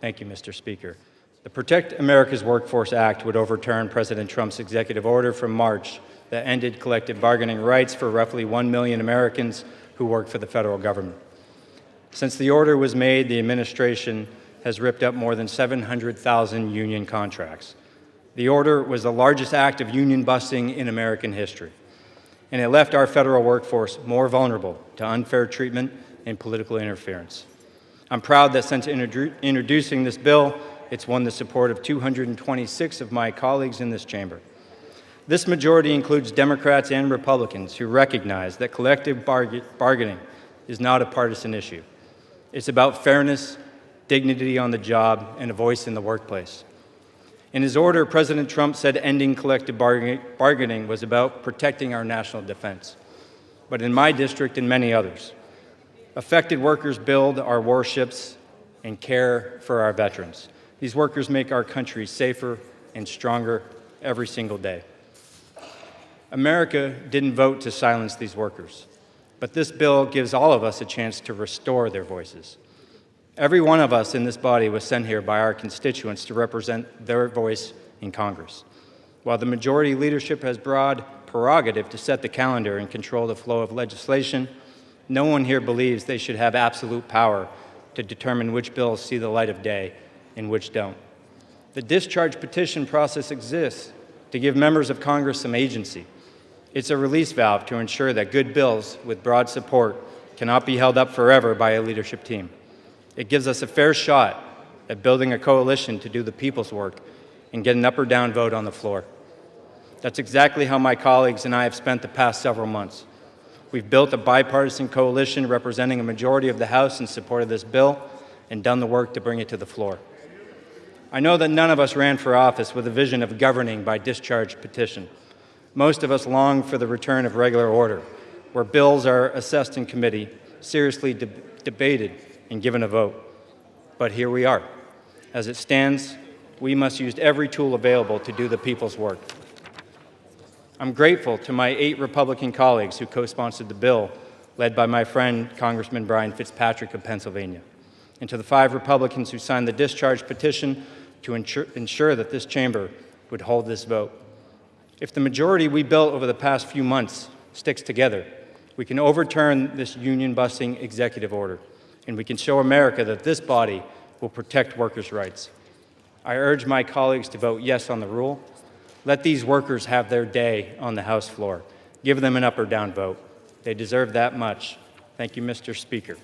Thank you, Mr. Speaker. The Protect America's Workforce Act would overturn President Trump's executive order from March that ended collective bargaining rights for roughly 1 million Americans who work for the federal government. Since the order was made, the administration has ripped up more than 700,000 union contracts. The order was the largest act of union busting in American history, and it left our federal workforce more vulnerable to unfair treatment and political interference. I'm proud that since introducing this bill, it's won the support of 226 of my colleagues in this chamber. This majority includes Democrats and Republicans who recognize that collective bargaining is not a partisan issue. It's about fairness, dignity on the job, and a voice in the workplace. In his order, President Trump said ending collective bargaining was about protecting our national defense. But in my district and many others, affected workers build our warships and care for our veterans. These workers make our country safer and stronger every single day. America didn't vote to silence these workers, but this bill gives all of us a chance to restore their voices. Every one of us in this body was sent here by our constituents to represent their voice in Congress. While the majority leadership has broad prerogative to set the calendar and control the flow of legislation, no one here believes they should have absolute power to determine which bills see the light of day and which don't. The discharge petition process exists to give members of Congress some agency. It's a release valve to ensure that good bills with broad support cannot be held up forever by a leadership team. It gives us a fair shot at building a coalition to do the people's work and get an up or down vote on the floor. That's exactly how my colleagues and I have spent the past several months. We've built a bipartisan coalition representing a majority of the House in support of this bill and done the work to bring it to the floor. I know that none of us ran for office with a vision of governing by discharge petition. Most of us long for the return of regular order, where bills are assessed in committee, seriously debated, and given a vote. But here we are. As it stands, we must use every tool available to do the people's work. I'm grateful to my 8 Republican colleagues who co-sponsored the bill, led by my friend Congressman Brian Fitzpatrick of Pennsylvania, and to the 5 Republicans who signed the discharge petition to ensure that this chamber would hold this vote. If the majority we built over the past few months sticks together, we can overturn this union-busting executive order, and we can show America that this body will protect workers' rights. I urge my colleagues to vote yes on the rule. Let these workers have their day on the House floor. Give them an up or down vote. They deserve that much. Thank you, Mr. Speaker.